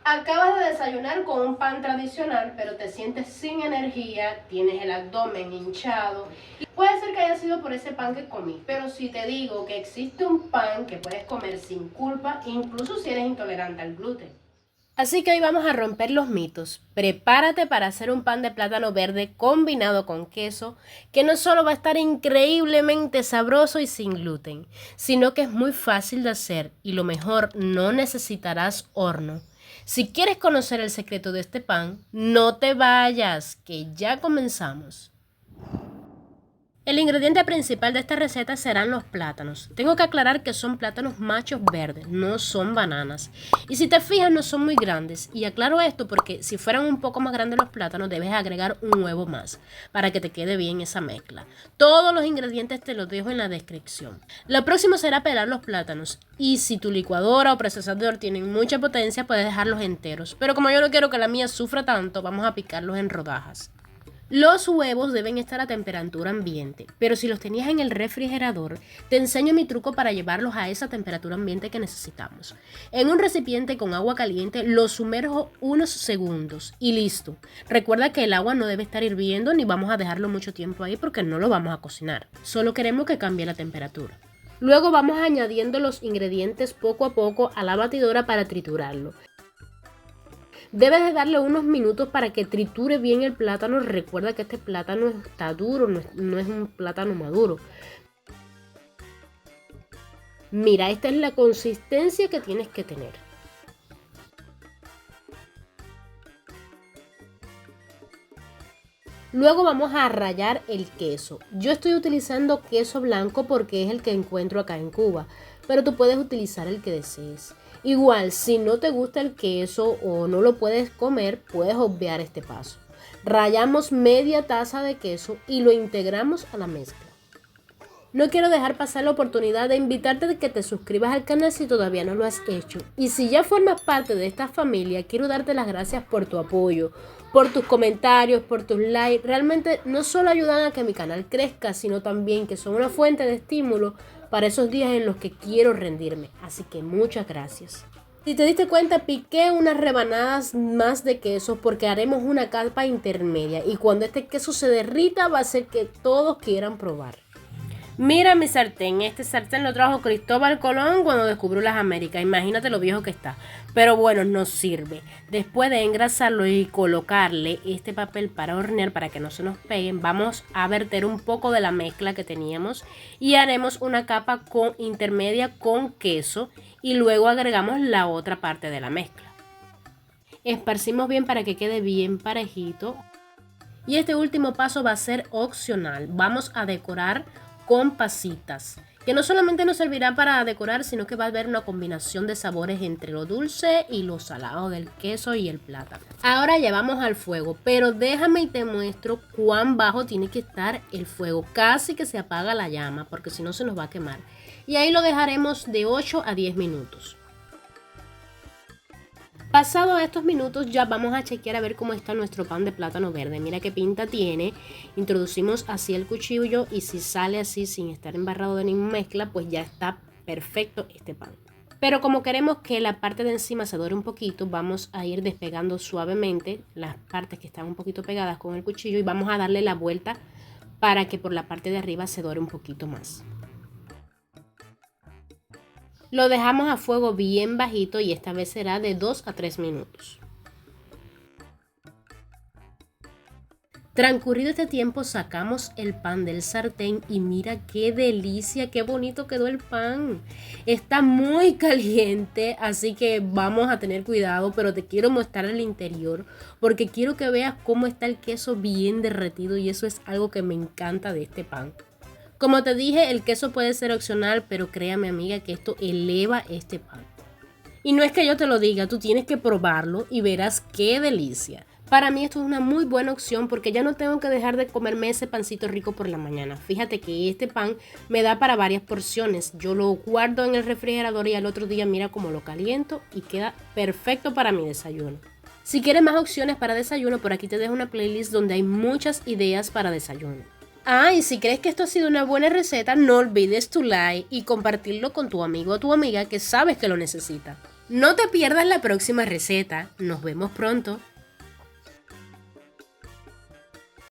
Acabas de desayunar con un pan tradicional, pero te sientes sin energía, tienes el abdomen hinchado. Y puede ser que haya sido por ese pan que comí, pero si te digo que existe un pan que puedes comer sin culpa, incluso si eres intolerante al gluten. Así que hoy vamos a romper los mitos. Prepárate para hacer un pan de plátano verde combinado con queso, que no solo va a estar increíblemente sabroso y sin gluten, sino que es muy fácil de hacer y lo mejor, no necesitarás horno. Si quieres conocer el secreto de este pan, no te vayas, que ya comenzamos. El ingrediente principal de esta receta serán los plátanos. Tengo que aclarar que son plátanos machos verdes, no son bananas. Y si te fijas, no son muy grandes. Y aclaro esto porque si fueran un poco más grandes los plátanos, debes agregar un huevo más para que te quede bien esa mezcla. Todos los ingredientes te los dejo en la descripción. Lo próximo será pelar los plátanos. Y si tu licuadora o procesador tienen mucha potencia, puedes dejarlos enteros. Pero como yo no quiero que la mía sufra tanto, vamos a picarlos en rodajas. Los huevos deben estar a temperatura ambiente, pero si los tenías en el refrigerador, te enseño mi truco para llevarlos a esa temperatura ambiente que necesitamos. En un recipiente con agua caliente los sumerjo unos segundos y listo. Recuerda que el agua no debe estar hirviendo ni vamos a dejarlo mucho tiempo ahí porque no lo vamos a cocinar. Solo queremos que cambie la temperatura. Luego vamos añadiendo los ingredientes poco a poco a la batidora para triturarlo. Debes de darle unos minutos para que triture bien el plátano. Recuerda que este plátano está duro, no es un plátano maduro. Mira, esta es la consistencia que tienes que tener. Luego vamos a rallar el queso. Yo estoy utilizando queso blanco porque es el que encuentro acá en Cuba, pero tú puedes utilizar el que desees. Igual, si no te gusta el queso o no lo puedes comer, puedes obviar este paso. Rallamos media taza de queso y lo integramos a la mezcla. No quiero dejar pasar la oportunidad de invitarte a que te suscribas al canal si todavía no lo has hecho. Y si ya formas parte de esta familia, quiero darte las gracias por tu apoyo, por tus comentarios, por tus likes. Realmente no solo ayudan a que mi canal crezca, sino también que son una fuente de estímulo para esos días en los que quiero rendirme. Así que muchas gracias. Si te diste cuenta, piqué unas rebanadas más de queso porque haremos una capa intermedia. Y cuando este queso se derrita va a hacer que todos quieran probar. Mira mi sartén, este sartén lo trajo Cristóbal Colón cuando descubrió las Américas, imagínate lo viejo que está, pero bueno, nos sirve. Después de engrasarlo y colocarle este papel para hornear para que no se nos peguen, vamos a verter un poco de la mezcla que teníamos y haremos una capa intermedia con queso y luego agregamos la otra parte de la mezcla. Esparcimos bien para que quede bien parejito y este último paso va a ser opcional, vamos a decorar con pasitas, que no solamente nos servirá para decorar, sino que va a haber una combinación de sabores entre lo dulce y lo salado del queso y el plátano. Ahora ya vamos al fuego, pero déjame y te muestro cuán bajo tiene que estar el fuego, casi que se apaga la llama, porque si no se nos va a quemar. Y ahí lo dejaremos de 8 a 10 minutos. Pasado estos minutos ya vamos a chequear a ver cómo está nuestro pan de plátano verde. Mira qué pinta tiene. Introducimos así el cuchillo y si sale así sin estar embarrado de ninguna mezcla, pues ya está perfecto este pan. Pero como queremos que la parte de encima se dore un poquito, vamos a ir despegando suavemente las partes que están un poquito pegadas con el cuchillo y vamos a darle la vuelta para que por la parte de arriba se dore un poquito más. Lo dejamos a fuego bien bajito y esta vez será de 2 a 3 minutos. Transcurrido este tiempo sacamos el pan del sartén y mira qué delicia, qué bonito quedó el pan. Está muy caliente, así que vamos a tener cuidado, pero te quiero mostrar el interior porque quiero que veas cómo está el queso bien derretido y eso es algo que me encanta de este pan. Como te dije, el queso puede ser opcional, pero créame amiga que esto eleva este pan. Y no es que yo te lo diga, tú tienes que probarlo y verás qué delicia. Para mí esto es una muy buena opción porque ya no tengo que dejar de comerme ese pancito rico por la mañana. Fíjate que este pan me da para varias porciones. Yo lo guardo en el refrigerador y al otro día mira cómo lo caliento y queda perfecto para mi desayuno. Si quieres más opciones para desayuno, por aquí te dejo una playlist donde hay muchas ideas para desayuno. Y si crees que esto ha sido una buena receta, no olvides tu like y compartirlo con tu amigo o tu amiga que sabes que lo necesita. No te pierdas la próxima receta. Nos vemos pronto.